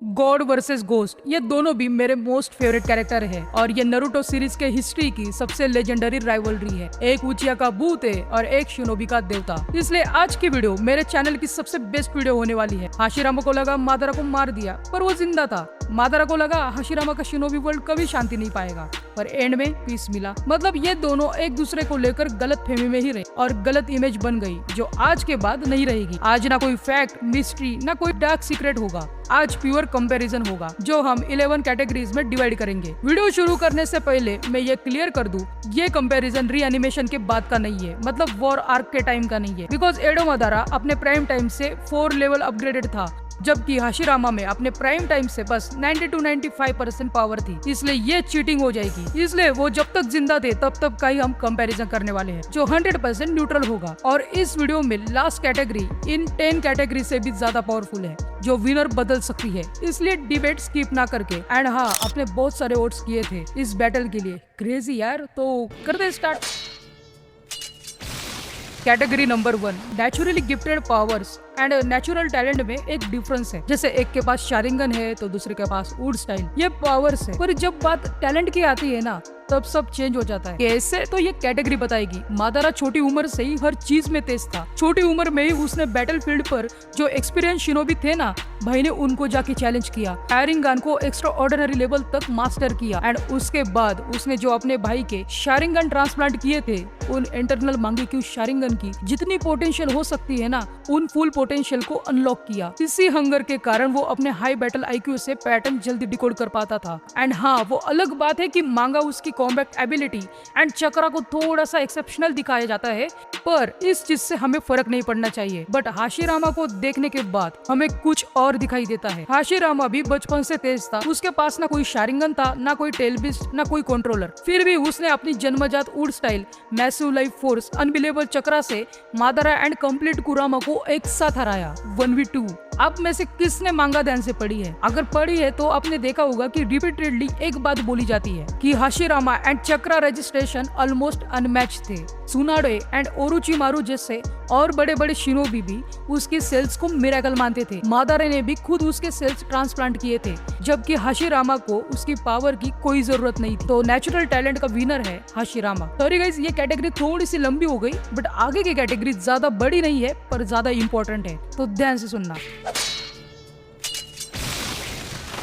God versus ghost, ये दोनों भी मेरे मोस्ट फेवरेट कैरेक्टर है और ये नारुतो सीरीज के हिस्ट्री की सबसे लेजेंडरी राइवलरी है। एक उचिया का भूत है और एक शिनोबी का देवता। इसलिए आज की वीडियो मेरे चैनल की सबसे बेस्ट वीडियो होने वाली है। हाशिरामा को लगा मादारा को मार दिया पर वो जिंदा था। मादारा को लगा हाशिरामा का शिनोबी वर्ल्ड कभी शांति नहीं पाएगा, पर एंड में पीस मिला। मतलब ये दोनों एक दूसरे को लेकर गलत फहमी में ही रहे और गलत इमेज बन गई जो आज के बाद नहीं रहेगी। आज ना कोई फैक्ट, मिस्ट्री, ना कोई डार्क सीक्रेट होगा। आज प्योर कंपैरिजन होगा जो हम 11 कैटेगरीज में डिवाइड करेंगे। वीडियो शुरू करने से पहले मैं ये क्लियर कर दूं, ये कंपैरिजन रीएनिमेशन के बाद का नहीं है, मतलब वॉर आर्क के टाइम का नहीं है। बिकॉज एडो मादारा अपने प्राइम टाइम से 4 लेवल अपग्रेडेड था, जबकि हाशिरामा में अपने प्राइम टाइम से बस 90 to 95% पावर थी। इसलिए ये चीटिंग हो जाएगी। इसलिए वो जब तक जिंदा थे तब तक का ही हम कंपैरिजन करने वाले हैं जो 100% न्यूट्रल होगा। और इस वीडियो में लास्ट कैटेगरी इन 10 कैटेगरी से भी ज्यादा पावरफुल है जो विनर बदल सकती है। इसलिए डिबेट स्किप ना करके एंड हाँ, आपने बहुत सारे वोट्स किए थे इस बैटल के लिए। क्रेजी यार, तो करते start. Category number 1, naturally gifted powers and natural talent में एक डिफरेंस है। जैसे एक के पास शारिंगन है तो दूसरे के पास वुड स्टाइल, ये पावर्स है। पर जब बात टैलेंट की आती है ना, तब सब चेंज हो जाता है। कैसे? तो ये कैटेगरी बताएगी। मादारा छोटी उम्र से ही हर चीज में तेज था। छोटी उम्र में ही उसने बैटलफील्ड पर जो एक्सपीरियंस शिनोबी थे ना, भाई ने उनको जाके चैलेंज किया। शारिंगन को एक्स्ट्रा ऑर्डिनरी लेवल तक मास्टर किया एंड उसके बाद उसने जो अपने भाई के शारिंगन ट्रांसप्लांट किए थे, उन इंटरनल मांगेक्यू शारिंगन की जितनी पोटेंशियल हो सकती है ना, उन फुल पोटेंशियल को अनलॉक किया। इसी हंगर के कारण वो अपने हाई बैटल आईक्यू से पैटर्न जल्दी डिकोड कर पाता था। एंड हाँ, वो अलग बात है कि मांगा उसकी कॉम्बैट एबिलिटी एंड चक्रा को थोड़ा सा एक्सेप्शनल दिखाया जाता है, पर इस चीज से हमें फर्क नहीं पड़ना चाहिए। बट हाशिरामा को देखने के बाद हमें कुछ और दिखाई देता है। हाशिरामा भी बचपन से तेज था। उसके पास ना कोई शारिंगन था, ना कोई टेलबिस्ट, ना कोई कंट्रोलर। फिर भी उसने अपनी जन्मजात wood style, massive life force, unbelievable chakra से मादारा एंड कंप्लीट कुरामा को एक साथ हराया 1v2। आप में से किसने मांगा ध्यान से पढ़ी है? अगर पढ़ी है तो आपने देखा होगा कि रिपीटेडली एक बात बोली जाती है कि Hashirama and chakra registration almost unmatch थे। सुनाडे एंड ओरुचिमारू जैसे और बड़े बड़े शिनोबी भी उसकी सेल्स को मिरेकल मानते थे। मादारा ने भी खुद उसके सेल्स ट्रांसप्लांट किए थे, जबकि हाशिरामा को उसकी पावर की कोई जरूरत नहीं थी। तो नेचुरल टैलेंट का विनर है हाशिरामा। सॉरी गाइस, ये कैटेगरी थोड़ी सी लंबी हो गई, बट आगे की कैटेगरी ज्यादा बड़ी नहीं है पर ज्यादा इंपॉर्टेंट है, तो ध्यान से सुनना।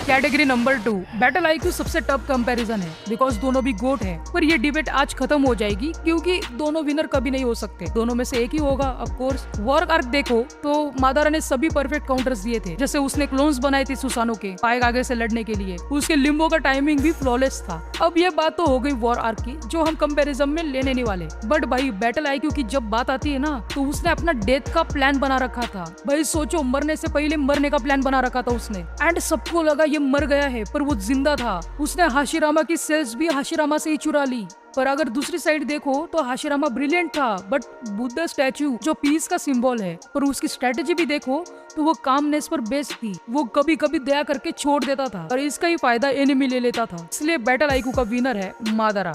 कैटेगरी नंबर 2, बैटल आईक्यू सबसे टफ कंपैरिजन है बिकॉज दोनों भी गोट है। पर ये डिबेट आज खत्म हो जाएगी क्योंकि दोनों विनर कभी नहीं हो सकते। दोनों में से एक ही होगा ऑफ कोर्स। वॉर आर्क देखो तो मादारा ने सभी परफेक्ट काउंटर्स दिए थे। जैसे उसने क्लोन्स बनाए थे सुसानो के पाइक आगे से लड़ने के लिए। उसके लिम्बो का टाइमिंग भी फ्लॉलेस था। अब ये बात तो हो गई वॉर आर्क की, जो हम कंपैरिजन में लेने नहीं वाले। बट भाई बैटल आईक्यू की जब बात आती है ना, तो उसने अपना डेथ का प्लान बना रखा था। भाई सोचो, मरने से पहले मरने का प्लान बना रखा था उसने। एंड सबको लगा ये मर गया है, पर वो जिंदा था। उसने हाशिरामा की सेल्स भी हाशिरामा से ही चुरा ली। पर अगर दूसरी साइड देखो तो हाशिरामा ब्रिलियंट था, बट बुद्धा स्टैचू जो पीस का सिंबल है, पर उसकी स्ट्रेटेजी भी देखो तो वो कामनेस पर बेस्ड थी। वो कभी कभी दया करके छोड़ देता था और इसका ही फायदा एनिमी ले लेता था। इसलिए बैटल आईक्यू का विनर है मादारा।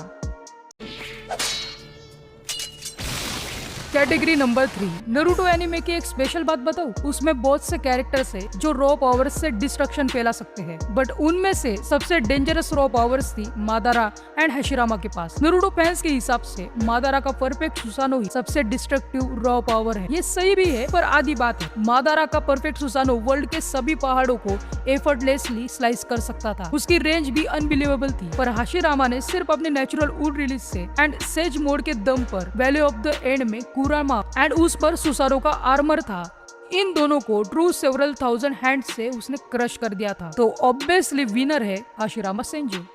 कैटेगरी नंबर 3, नारुतो एनिमे की एक स्पेशल बात बताऊं, उसमें बहुत से कैरेक्टर्स है जो रॉ पावर्स से डिस्ट्रक्शन फैला सकते हैं, बट उनमें से सबसे डेंजरस रॉ पावर्स थी मादारा एंड हाशिरामा के पास। नारुतो फैंस के हिसाब से मादारा का परफेक्ट सुसानो ही सबसे डिस्ट्रक्टिव रॉ पावर है। ये सही भी है पर आधी बात है। मादारा का परफेक्ट सुसानो वर्ल्ड के सभी पहाड़ों को एफर्टलेसली स्लाइस कर सकता था। उसकी रेंज भी अनबिलीवेबल थी। पर हाशिरामा ने सिर्फ अपने नेचुरल वुड रिलीज से एंड सेज मोड के दम पर वैली ऑफ द एंड में कुरामा एंड उस पर सुसारो का आर्मर था, इन दोनों को ट्रू सेवरल थाउजेंड हैंड से उसने क्रश कर दिया था। तो ऑब्वियसली विनर है Hashirama Senju.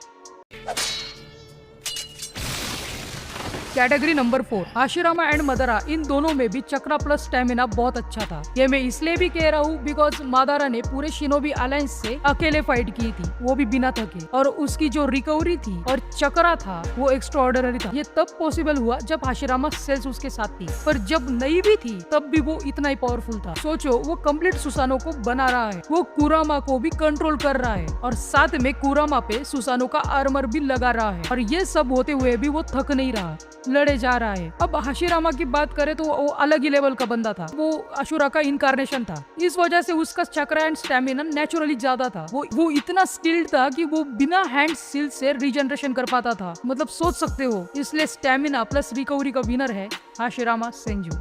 Category number 4, Hashirama and Madara, इन दोनों में भी चक्रा प्लस स्टेमिना बहुत अच्छा था। ये मैं इसलिए भी कह रहा हूँ बिकॉज मादारा ने पूरे शिनोबी अलायंस से अकेले फाइट की थी, वो भी बिना थके, और उसकी जो रिकवरी थी और चक्रा था वो एक्स्ट्रा ऑर्डिनरी था। ये तब पॉसिबल हुआ जब हाशिरामा सेल्स उसके साथ थी, पर जब नहीं भी थी तब भी वो इतना ही पावरफुल था। सोचो, वो कंप्लीट सुसानो को बना रहा है, वो कुरामा को भी कंट्रोल कर रहा है और साथ में कुरामा पे सुसानो का आर्मर भी लगा रहा है, और ये सब होते हुए भी वो थक नहीं रहा। लड़े जा रहा है। अब हाशिरामा की बात करें तो वो अलग ही लेवल का बंदा था, वो अशुरा का इनकारनेशन था। इस वजह से उसका चक्र एंड स्टेमिना नेचुरली ज्यादा था। वो इतना स्किल्ड था कि वो बिना हैंड स्किल से रीजनरेशन कर पाता था, मतलब सोच सकते हो। इसलिए स्टेमिना प्लस रिकवरी का विनर है हाशिरामा सेंजू।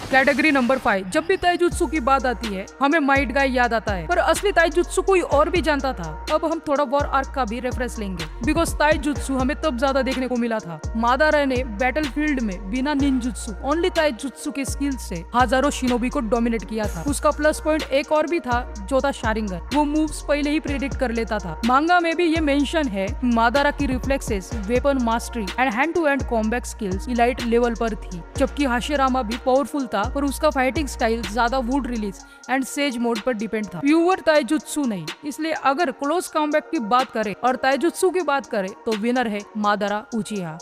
Category number 5। जब भी ताइजुत्सु की बात आती है हमें माइट गाय याद आता है, पर असली ताइजुत्सु कोई और भी जानता था। अब हम थोड़ा वॉर आर्क का भी रेफरेंस लेंगे, बिकॉज ताइजुत्सु हमें तब ज्यादा देखने को मिला था। मादारा ने बैटलफील्ड में बिना निंजुत्सु ओनली ताइजुत्सु के स्किल से हजारों शिनोबी को डोमिनेट किया था। उसका प्लस पॉइंट एक और भी था, जो था शारिंगन। वो मूव्स पहले ही प्रेडिक्ट कर लेता था। मांगा में भी ये मेंशन है, मादारा की reflexes, weapon mastery and hand to hand combat skills elite level पर थी, जबकि हाशिरामा भी पावरफुल था, पर उसका फाइटिंग स्टाइल ज्यादा wood release and sage mode पर डिपेंड था, प्योर ताइजुत्सु नहीं। इसलिए अगर क्लोज कॉम्बैट की बात करें और ताइजुत्सु की बात करें तो विनर है मादारा उचिहा।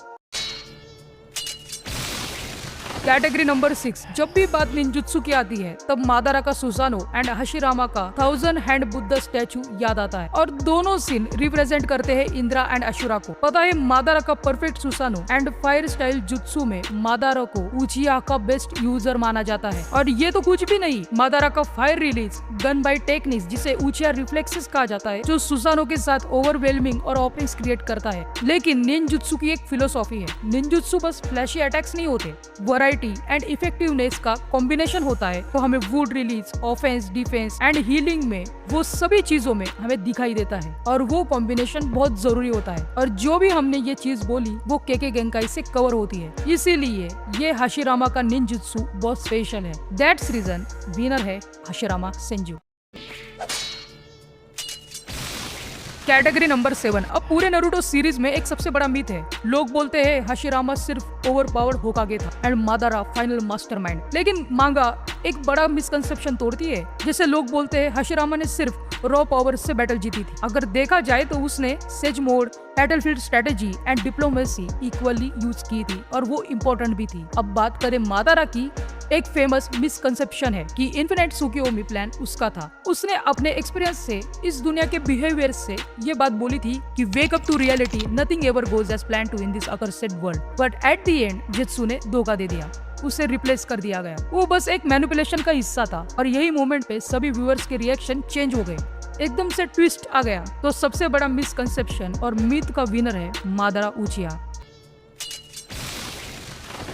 Category number 6। जब भी बात निंजुत्सु की आती है तब मादारा का सुसानो एंड हाशिरामा का 1000 हैंड बुद्धा स्टैचू याद आता है, और दोनों सीन रिप्रेजेंट करते हैं इंद्रा एंड अशुरा को। पता है, मादारा का perfect Susanoo and fire style jutsu में मादारा को उचिहा का बेस्ट यूजर माना जाता है। और ये तो कुछ भी नहीं, मादारा का fire release gun by techniques, जिसे उचिहा रिफ्लेक्सेस कहा जाता है, जो सुसानो के साथ ओवरवेलमिंग और ओपनिंग्स क्रिएट करता है। लेकिन निंजुत्सु की एक फिलोसॉफी है, निंजुत्सु बस फ्लैशी अटैक्स नहीं होते, एंड इफेक्टिवनेस का कॉम्बिनेशन होता है। तो हमें would release, offence, defence and healing में वो सभी चीजों में हमें दिखाई देता है, और वो कॉम्बिनेशन बहुत जरूरी होता है। और जो भी हमने ये चीज बोली वो केके गेंकाई से कवर होती है, इसीलिए ये हाशिरामा का निंजुत्सु बहुत स्पेशल है। दैट्स रीजन विनर है हाशिरामा सेंजू। Category number 7। अब पूरे नारुतो सीरीज में एक सबसे बड़ा मिथ है, लोग बोलते हैं हाशिरामा सिर्फ ओवरपावर्ड होकागे था एंड मादारा फाइनल मास्टरमाइंड। लेकिन मांगा एक बड़ा मिसकंसेप्शन तोड़ती है। जैसे लोग बोलते हैं हाशिरामा ने सिर्फ रॉ पावर से बैटल जीती थी। अगर देखा जाए तो उसने sage mode, battlefield strategy and diplomacy equally use की थी, और वो इम्पोर्टेंट भी थी। अब बात करें मादारा की, एक फेमस मिसकंसेप्शन है कि इन्फिनिट त्सुकियोमी प्लान उसका था। उसने अपने एक्सपीरियंस से, इस दुनिया के बिहेवियर से ये बात बोली थी कि wake up to reality, nothing ever goes as plan to in this accursed world. But at the end जित्सु ने धोखा दे दिया, उसे रिप्लेस कर दिया गया। वो बस एक मैनिपुलेशन का हिस्सा था, और यही मोमेंट पे सभी व्यूअर्स के रिएक्शन चेंज हो गए, एकदम से ट्विस्ट आ गया। तो सबसे बड़ा मिसकंसेप्शन और मिथ का विनर है मादारा उचिहा।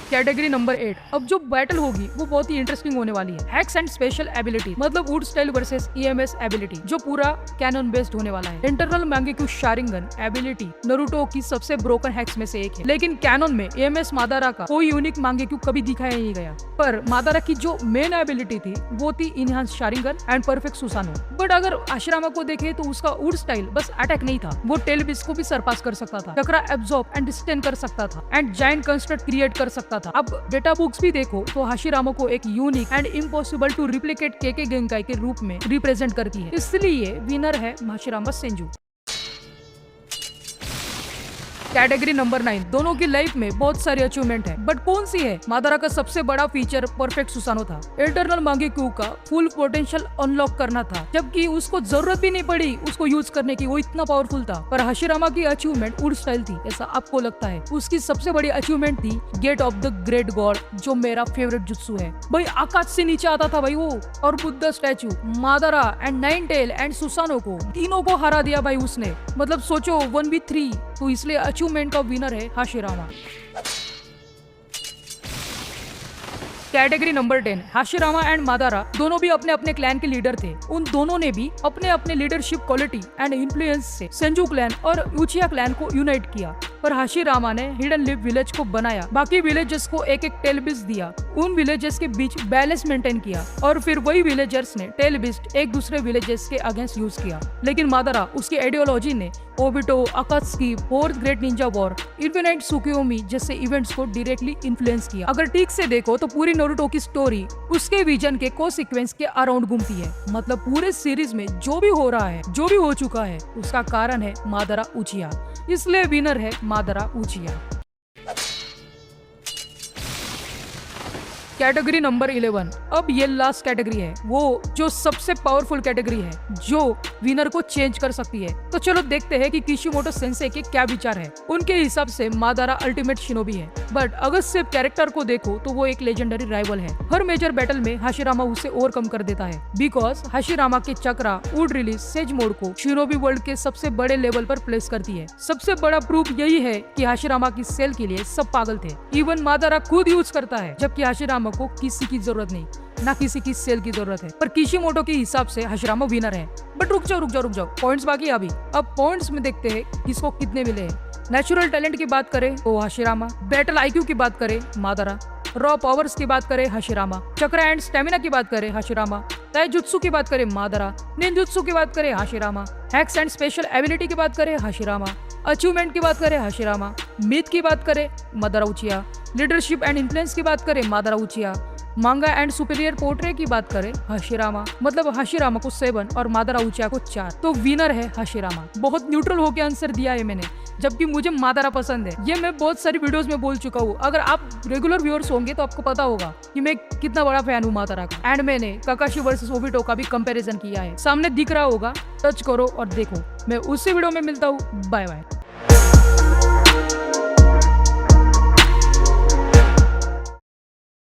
Category number 8। अब जो बैटल होगी वो बहुत ही इंटरेस्टिंग होने वाली है। हैक्स एंड स्पेशल एबिलिटी, मतलब wood style versus EMS ability, जो पूरा कैनन बेस्ड होने वाला है। इंटरनल मांगेक्यू शारिंगन एबिलिटी नारुतो की सबसे ब्रोकन हैक्स में से एक है, लेकिन कैनन में ईएमएस मादारा का कोई यूनिक मांगेक्यू कभी दिखाया नहीं गया। पर मादारा की जो मेन एबिलिटी थी वो थी enhance Sharingan and perfect Susanoo. But अगर हाशिरामा को देखे तो उसका वुड स्टाइल बस अटैक नहीं था, वो टेल बिस को भी सरपास कर सकता था, चक्रा एब्जॉर्ब एंड डिस्टेंड कर सकता था, एंड जायंट कंस्ट्रक्ट क्रिएट कर सकता था। अब डेटा बुक्स भी देखो तो हाशिरामा को एक unique and impossible to replicate kekkei genkai के रूप में रिप्रेजेंट करती है, इसलिए विनर है हाशिरामा सेंजू। Category number 9। दोनों की लाइफ में बहुत सारी अचीवमेंट है, बट कौन सी है? मादारा का सबसे बड़ा फीचर परफेक्ट सुसानो था। इंटरनल मांगेक्यू का फुल पोटेंशियल अनलॉक करना था, जबकि उसको जरूरत भी नहीं पड़ी उसको यूज करने की, वो इतना पावरफुल था। पर हाशिरामा की अचीवमेंट वुड स्टाइल थी, ऐसा आपको लगता है? उसकी सबसे बड़ी अचीवमेंट थी gate of the great god, जो मेरा फेवरेट जुत्सु है भाई। आकाश से नीचे आता था भाई वो, और Buddha statue, Madara and nine tail and Susanoo को, तीनों को हरा दिया भाई उसने। मतलब सोचो 1v3, तो इसलिए अचीवमेंट का विनर है Hashirama. Category number 10। Hashirama and मादारा दोनों भी अपने अपने क्लैन के लीडर थे। उन दोनों ने भी अपने अपने लीडरशिप क्वालिटी एंड इन्फ्लुएंस से सेंजू क्लैन और उचिहा क्लैन को यूनाइट किया। पर हाशिरामा ने हिडन लिप विलेज को बनाया, बाकी विलेजेस को एक एक टेलबिस्ट दिया, उन विलेजेस के बीच बैलेंस मेंटेन किया, और फिर वही विलेजर्स ने टेलबिस्ट एक दूसरे विलेजेस के अगेंस्ट यूज किया। लेकिन मादारा, उसकी आइडियोलॉजी ने Obito, Akatsuki, fourth great ninja war, infinite Tsukuyomi जैसे इवेंट्स को डायरेक्टली इन्फ्लुएंस किया। अगर ठीक से देखो तो पूरी नारुतो की स्टोरी उसके विजन के को सीक्वेंस के अराउंड घूमती है। मतलब पूरे सीरीज में जो भी हो रहा है, जो भी हो चुका है, उसका कारण है मादारा उचिहा, इसलिए विनर है मादारा उचिहा। Category number 11। अब ये लास्ट कैटेगरी है, वो जो सबसे पावरफुल कैटेगरी है, जो विनर को चेंज कर सकती है। तो चलो देखते हैं कि किशिमोटो सेंसे के क्या विचार है। उनके हिसाब से मादारा अल्टीमेट शिनोबी है, बट अगर सिर्फ कैरेक्टर को देखो तो वो एक लेजेंडरी राइवल है। हर मेजर बैटल में हाशिरामा उसे ओवरकम कर देता है, बिकॉज हाशिरामा के चक्रा वुड रिलीज सेज मोड को शिनोबी वर्ल्ड के सबसे बड़े लेवल पर प्लेस करती है। सबसे बड़ा प्रूफ यही है कि हाशिरामा की सेल के लिए सब पागल थे, इवन मादारा खुद यूज करता है, जबकि हाशिरामा को किसी की जरूरत नहीं, ना किसी की सेल की जरूरत है। पर किशिमोटो के हिसाब से हाशिरामा विनर है। बट रुक जाओ, पॉइंट्स बाकी अभी। अब पॉइंट्स में देखते हैं किसको कितने मिले हैं। नेचुरल टैलेंट की बात करें तो हाशिरामा, बैटल आईक्यू की बात करें मादारा, रॉ पावर्स की बात करें हाशिरामा, चक्र एंड स्टेमिना की बात करें हाशिरामा, ताइजुत्सु की बात करें मादारा, निंजुत्सु की बात करें Hashirama, hacks and special ability की बात करें हाशिरामा, अचीवमेंट की बात करें हाशिरामा, मिथ की बात करें मादारा उचिया, लीडरशिप एंड इन्फ्लुएंस की बात करें मादारा उचिया, मांगा एंड सुपीरियर पोर्ट्रे की बात करें हाशिरामा। मतलब हाशिरामा को 7 और मादारा उचिया को 4। तो विनर है हाशिरामा। बहुत न्यूट्रल होकर आंसर दिया है मैंने, जबकि मुझे मादारा पसंद है। ये मैं बहुत सारी वीडियोस में बोल चुका हूँ। अगर आप रेगुलर व्यूअर्स होंगे तो आपको पता होगा कि मैं कितना बड़ा फैन हूँ मादारा का। एंड मैंने काकाशी वर्सेस ओबिटो का भी कंपैरिजन किया है, सामने दिख रहा होगा, टच करो और देखो। मैं उसी वीडियो में मिलता हूँ। Bye bye.